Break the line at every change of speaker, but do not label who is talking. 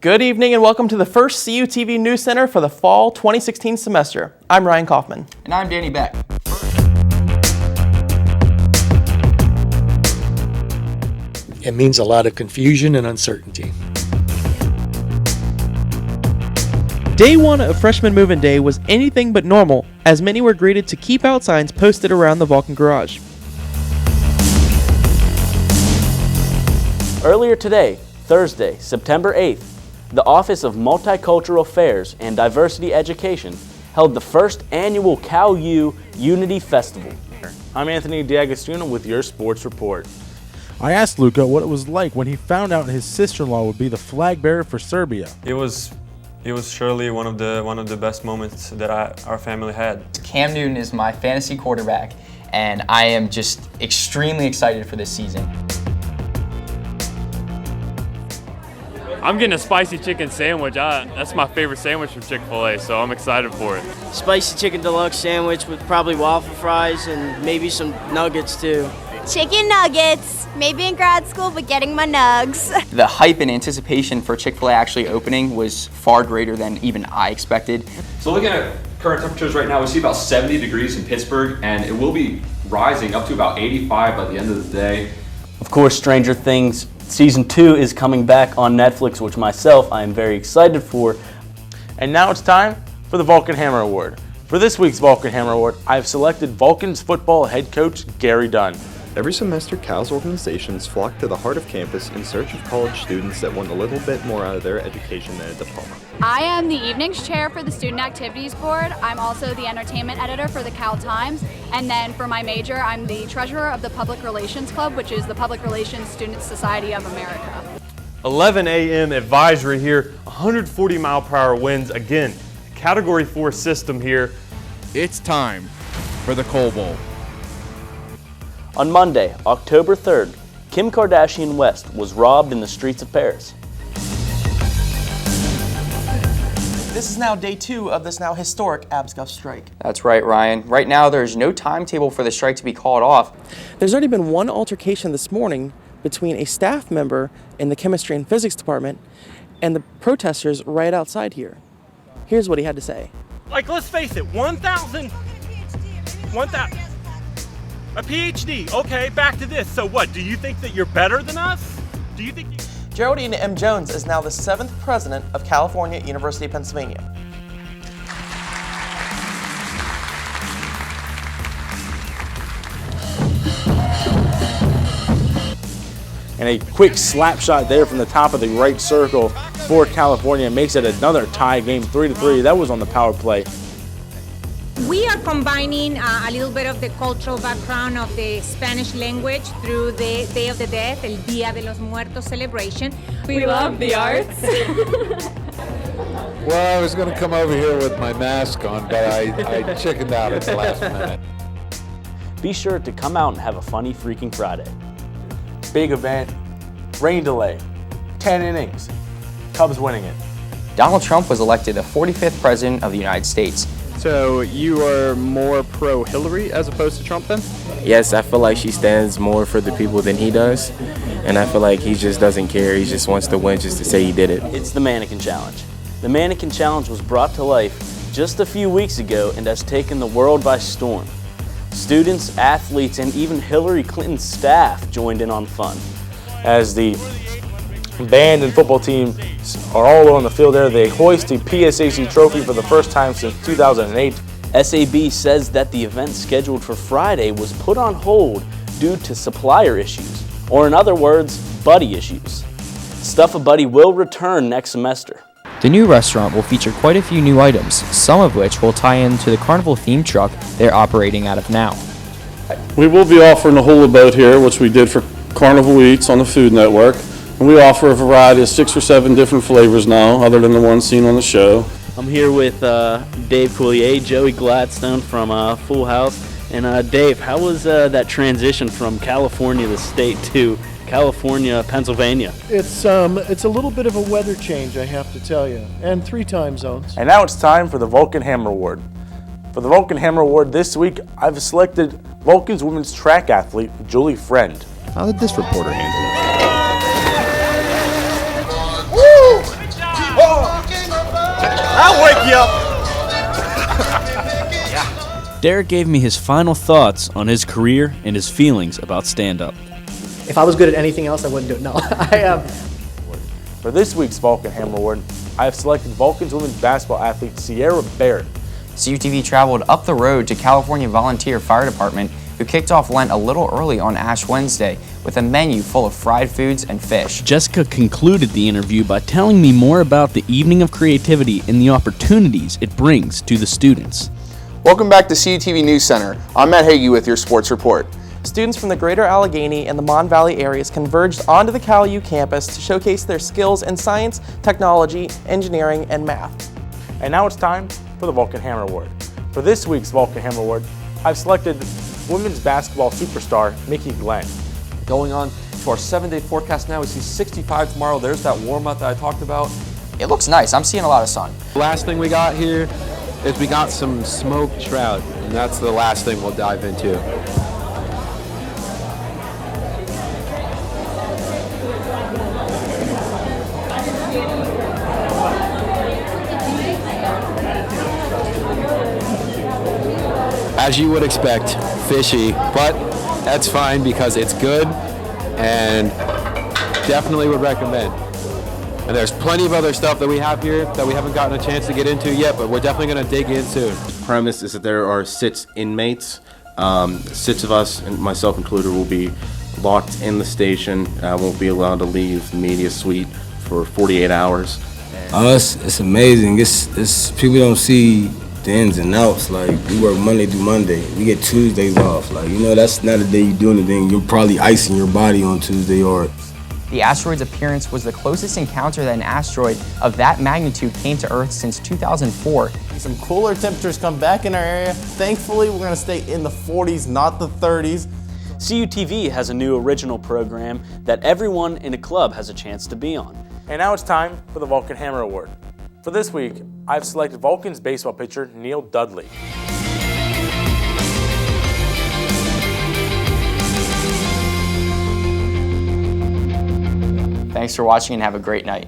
Good evening and welcome to the first CUTV Newscenter for the fall 2016 semester. I'm Ryan Kaufman.
And I'm Danny Beck.
It means a lot of confusion and uncertainty.
Day one of Freshman Move-In Day was anything but normal, as many were greeted to keep out signs posted around the Vulcan garage.
Earlier today, Thursday, September 8th, the Office of Multicultural Affairs and Diversity Education held the first annual Cal-U Unity Festival.
I'm Anthony D'Agostino with your sports report.
I asked Luca what it was like when he found out his sister-in-law would be the flag bearer for Serbia.
It was surely one of the best moments that our family had.
Cam Newton is my fantasy quarterback, and I am just extremely excited for this season.
I'm getting a spicy chicken sandwich. That's my favorite sandwich from Chick-fil-A, so I'm excited for it.
Spicy chicken deluxe sandwich with probably waffle fries and maybe some nuggets too.
Chicken nuggets, maybe in grad school, but getting my nugs.
The hype and anticipation for Chick-fil-A actually opening was far greater than even I expected.
So looking at current temperatures right now, we see about 70 degrees in Pittsburgh, and it will be rising up to about 85 by the end of the day.
Of course, Stranger Things Season 2 is coming back on Netflix, which myself I am very excited for.
And now it's time for the Vulcan Hammer Award. For this week's Vulcan Hammer Award, I have selected Vulcan's football head coach, Gary Dunn.
Every semester, Cal's organizations flock to the heart of campus in search of college students that want a little bit more out of their education than a diploma.
I am the evenings chair for the Student Activities Board. I'm also the entertainment editor for the Cal Times. And then for my major, I'm the treasurer of the Public Relations Club, which is the Public Relations Student Society of America.
11 a.m. advisory here, 140 mile per hour winds. Again, Category 4 system here.
It's time for the Coal Bowl.
On Monday, October 3rd, Kim Kardashian West was robbed in the streets of Paris.
This is now day 2 of this now historic ABSCUF strike.
That's right, Ryan. Right now, there's no timetable for the strike to be called off.
There's already been one altercation this morning between a staff member in the chemistry and physics department and the protesters right outside here. Here's what he had to say.
Like, let's face it, 1,000, a PhD. Okay, back to this. So what, do you think that you're better than us? Do you think
Geraldine M. Jones is now the 7th president of California University of Pennsylvania.
And a quick slap shot there from the top of the right circle for California makes it another tie game, 3-3. That was on the power play.
We are combining a little bit of the cultural background of the Spanish language through the Day of the Dead, el Día de los Muertos celebration.
We love the arts.
Well, I was going to come over here with my mask on, but I chickened out at the last minute.
Be sure to come out and have a funny freaking Friday.
Big event, rain delay, 10 innings, Cubs winning it.
Donald Trump was elected the 45th president of the United States.
So you are more pro-Hillary as opposed to Trump then?
Yes, I feel like she stands more for the people than he does. And I feel like he just doesn't care. He just wants to win just to say he did it.
It's the Mannequin Challenge. The Mannequin Challenge was brought to life just a few weeks ago and has taken the world by storm. Students, athletes, and even Hillary Clinton's staff joined in on fun.
As the band and football team are all on the field there, they hoist the PSAC trophy for the first time since 2008.
SAB says that the event scheduled for Friday was put on hold due to supplier issues, or in other words, buddy issues. Stuff a Buddy will return next semester.
The new restaurant will feature quite a few new items, some of which will tie into the carnival theme truck they're operating out of now.
We will be offering a hula boat here, which we did for Carnival Eats on the Food Network. And we offer a variety of 6 or 7 different flavors now, other than the one seen on the show.
I'm here with Dave Coulier, Joey Gladstone from Full House. And Dave, how was that transition from California, the state, to California, Pennsylvania?
It's a little bit of a weather change, I have to tell you, and 3 time zones. And now it's time for the Vulcan Hammer Award. For the Vulcan Hammer Award this week, I've selected Vulcan's women's track athlete, Julie Friend.
How did this reporter handle it?
Woo!
Derek gave me his final thoughts on his career and his feelings about stand-up.
If I was good at anything else, I wouldn't do it. No,
For this week's Vulcan Hammer Award, I have selected Vulcan's women's basketball athlete Sierra Barrett.
CUTV traveled up the road to California Volunteer Fire Department, who kicked off Lent a little early on Ash Wednesday with a menu full of fried foods and fish.
Jessica concluded the interview by telling me more about the evening of creativity and the opportunities it brings to the students.
Welcome back to CUTV Newscenter. I'm Matt Hagee with your sports report.
Students from the greater Allegheny and the Mon Valley areas converged onto the CalU campus to showcase their skills in science, technology, engineering, and math.
And now it's time for the Vulcan Hammer Award. For this week's Vulcan Hammer Award, I've selected women's basketball superstar Mickey Glenn.
Going on to our 7-day forecast now, we see 65 tomorrow. There's that warm up that I talked about.
It looks nice. I'm seeing a lot of sun.
Last thing we got here is we got some smoked trout, and that's the last thing we'll dive into. As you would expect, fishy, but that's fine because it's good and definitely would recommend. And there's plenty of other stuff that we have here that we haven't gotten a chance to get into yet, but we're definitely going to dig in soon.
The premise is that there are 6 inmates. 6 of us, and myself included, will be locked in the station. Won't be allowed to leave the media suite for 48 hours.
It's amazing. It's people don't see the ins and outs. Like, we work Monday through Monday. We get Tuesdays off. Like, you know, that's not a day you do anything. You're probably icing your body on Tuesday or.
The asteroid's appearance was the closest encounter that an asteroid of that magnitude came to Earth since 2004.
Some cooler temperatures come back in our area. Thankfully, we're going to stay in the 40s, not the 30s.
CUTV has a new original program that everyone in a club has a chance to be on.
And now it's time for the Vulcan Hammer Award. For this week, I've selected Vulcan's baseball pitcher, Neil Dudley.
Thanks for watching and have a great night.